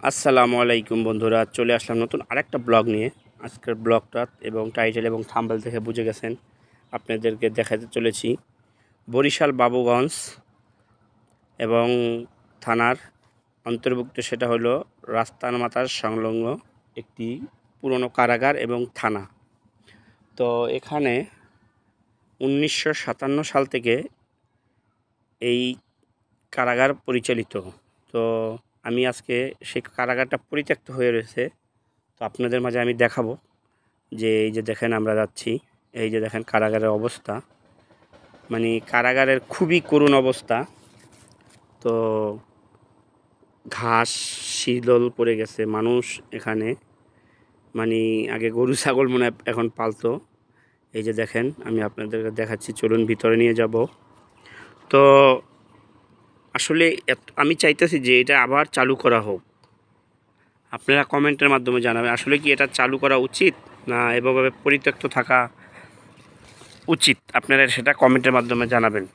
আসসালামু আলাইকুম বন্ধুরা, চলে আসলাম নতুন আরেকটা ব্লগ নিয়ে। আজকের ব্লগটা এবং টাইটেল এবং থাম্বনেল থেকে বুঝে গেছেন, আপনাদেরকে দেখাতে চলেছি বরিশাল বাবুগঞ্জ এবং থানার অন্তর্ভুক্ত। সেটা হলো রাস্তার মাথার সংলগ্ন একটি পুরনো কারাগার এবং থানা। তো এখানে 1957 সাল থেকে এই কারাগার পরিচালিত। তো আমি আজকে সেই কারাগারটা পরিত্যক্ত হয়ে রয়েছে, তো আপনাদের মাঝে আমি দেখাবো যে এই যে দেখেন আমরা যাচ্ছি, এই যে দেখেন কারাগারের অবস্থা, মানে কারাগারের খুবই করুণ অবস্থা। তো ঘাস শিলল পড়ে গেছে, মানুষ এখানে মানে আগে গরু ছাগল মনে হয় এখন পালতো। এই যে দেখেন আমি আপনাদেরকে দেখাচ্ছি, চলুন ভিতরে নিয়ে যাব। তো আসলে আমি চাইতেছি যে এটা আবার চালু করা হোক। আপনারা কমেন্টের মাধ্যমে জানাবেন আসলে কি এটা চালু করা উচিত না এভাবে পরিত্যক্ত থাকা উচিত, আপনারা সেটা কমেন্টের মাধ্যমে জানাবেন।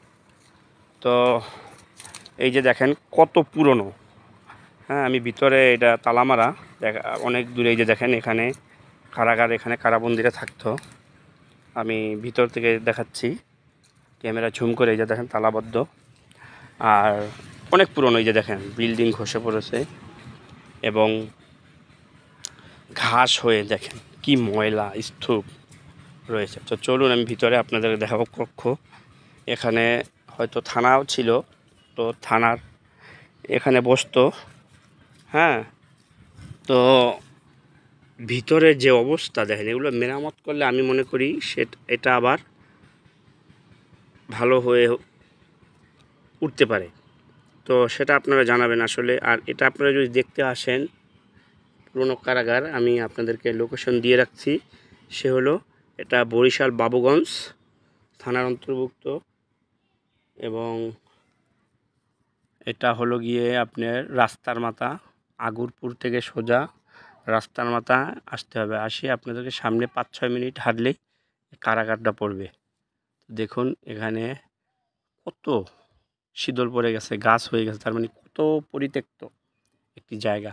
তো এই যে দেখেন কত পুরনো, হ্যাঁ আমি ভিতরে, এটা তালামারা, দেখা অনেক দূরে। এই যে দেখেন এখানে কারাগার, এখানে কারাবন্দিরা থাকতো। আমি ভিতর থেকে দেখাচ্ছি ক্যামেরা ঝুম করে। এই যে দেখেন তালাবদ্ধ, আর অনেক পুরনো। এই যে দেখেন বিল্ডিং খসে পড়েছে এবং ঘাস হয়ে দেখেন কি ময়লা স্তূপ রয়েছে। তো চলুন আমি ভিতরে আপনাদের দেখাবো কক্ষ। এখানে হয়তো থানাও ছিল, তো থানার এখানে বসতো। হ্যাঁ, তো ভিতরের যে অবস্থা দেখেন, এগুলো মেরামত করলে আমি মনে করি এটা আবার ভালো হয়ে উঠতে পারে। তো সেটা আপনারা জানাবেন আসলে। আর এটা আপনারা যদি দেখতে আসেন পুরনো কারাগার, আমি আপনাদেরকে লোকেশন দিয়ে রাখছি। সে হলো এটা বরিশাল বাবুগঞ্জ থানার অন্তর্ভুক্ত, এবং এটা হলো গিয়ে আপনার রাস্তার মাথা, আগরপুর থেকে সোজা রাস্তার মাথা আসতে হবে। আসি আপনাদেরকে সামনে 5-6 মিনিট হাঁটলেই কারাগারটা পড়বে। দেখুন এখানে কত শীতল পড়ে গেছে, গাছ হয়ে গেছে, তার মানে কত পরিত্যক্ত একটি জায়গা।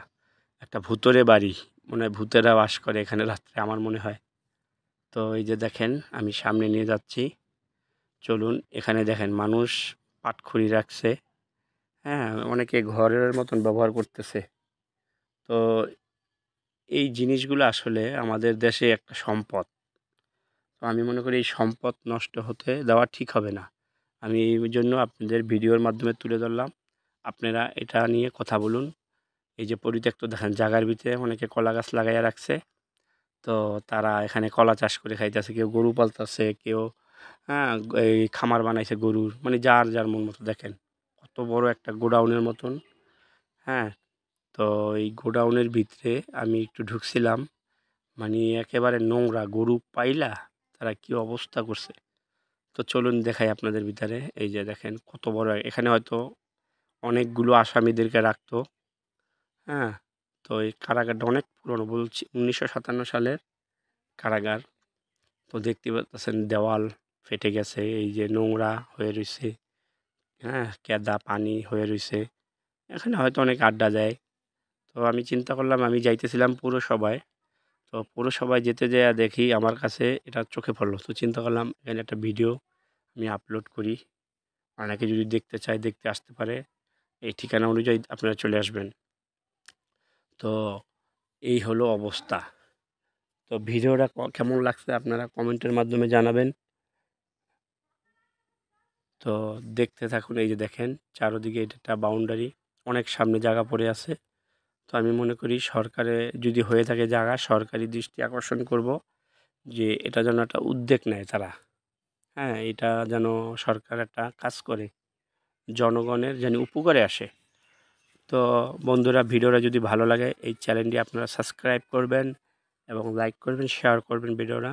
একটা ভূতরে বাড়ি, মনে হয় ভূতেরা বাস করে এখানে রাত্রে, আমার মনে হয়। তো এই যে দেখেন আমি সামনে নিয়ে যাচ্ছি, চলুন। এখানে দেখেন মানুষ পাটখড়ি রাখছে, হ্যাঁ অনেকে ঘরের মতন ব্যবহার করতেছে। তো এই জিনিসগুলো আসলে আমাদের দেশে একটা সম্পদ। তো আমি মনে করি এই সম্পদ নষ্ট হতে দেওয়া ঠিক হবে না। আমি এই জন্য আপনাদের ভিডিওর মাধ্যমে তুলে ধরলাম, আপনারা এটা নিয়ে কথা বলুন। এই যে পরিত্যক্ত দেখেন জায়গার ভিতরে অনেকে কলা গাছ লাগাইয়া রাখছে, তো তারা এখানে কলা চাষ করে খাইতেছে, কেউ গরু পালতেছে, কেউ হ্যাঁ এই খামার বানাইছে গরুর, মানে যার যার মন মতো। দেখেন কত বড় একটা গোডাউনের মতন। হ্যাঁ, তো এই গোডাউনের ভিতরে আমি একটু ঢুকছিলাম, মানে একেবারে নোংরা, গরু পাইলা তারা কি অবস্থা করছে। তো চলুন দেখাই আপনাদের ভিতরে। এই যে দেখেন কত বড়, এখানে হয়তো অনেকগুলো আসামিদেরকে রাখতো। হ্যাঁ, তো এই কারাগারটা অনেক পুরনো, বলছি 1957 সালের কারাগার। তো দেখতে পাচ্ছেন দেওয়াল ফেটে গেছে, এই যে নোংরা হয়ে রয়েছে, হ্যাঁ কেদা পানি হয়ে রয়েছে। এখানে হয়তো অনেক আড্ডা দেয়। তো আমি চিন্তা করলাম, আমি যাইতেছিলাম পুরসভায়, তো পুরসভায় যেতে যেয়ে দেখি আমার কাছে এটা চোখে পড়লো। তো চিন্তা করলাম এখানে একটা ভিডিও আমি আপলোড করি, অনেকে যদি দেখতে চায় দেখতে আসতে পারে। এই ঠিকানা অনুযায়ী আপনারা চলে আসবেন। তো এই হলো অবস্থা। তো ভিডিওটা কেমন লাগছে আপনারা কমেন্টের মাধ্যমে জানাবেন। তো দেখতে থাকুন। এই যে দেখেন চারদিকে এটা একটা বাউন্ডারি, অনেক সামনে জায়গা পড়ে আছে। তো আমি মনে করি সরকারে যদি হয়ে থাকে জায়গা, সরকারি দৃষ্টি আকর্ষণ করব যে এটা যেন একটা উদ্যোগ নেয় তারা। হ্যাঁ, এটা যেন সরকার একটা কাজ করে, জনগণের যেন উপকারে আসে। তো বন্ধুরা, ভিডিওটা যদি ভালো লাগে এই চ্যানেলটি আপনারা সাবস্ক্রাইব করবেন এবং লাইক করবেন, শেয়ার করবেন ভিডিওটা,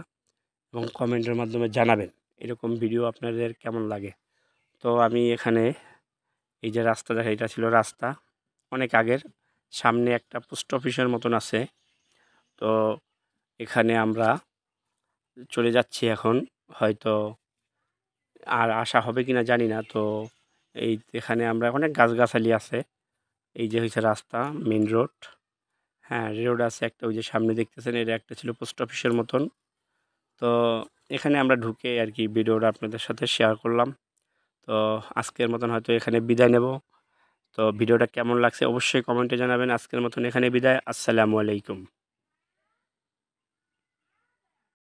এবং কমেন্টের মাধ্যমে জানাবেন এরকম ভিডিও আপনাদের কেমন লাগে। তো আমি এখানে এই যে রাস্তা দেখা, এটা ছিল রাস্তা অনেক আগের। সামনে একটা পোস্ট অফিসের মতন আছে। তো এখানে আমরা চলে যাচ্ছি এখন, হয়তো আর আসা হবে কিনা জানি না। তো এই এখানে আমরা অনেক গাছগাছালি আছে। এই যে হয়েছে রাস্তা, মেন রোড। হ্যাঁ, রোড আছে একটা, ওই যে সামনে দেখতেছেন, এটা একটা ছিল পোস্ট অফিসের মতন। তো এখানে আমরা ঢুকে আর কি ভিডিওটা আপনাদের সাথে শেয়ার করলাম। তো আজকের মতন হয়তো এখানে বিদায় নেব। তো ভিডিওটা কেমন লাগছে অবশ্যই কমেন্টে জানাবেন। আজকের মতন এখানে বিদায়। আসসালামু আলাইকুম।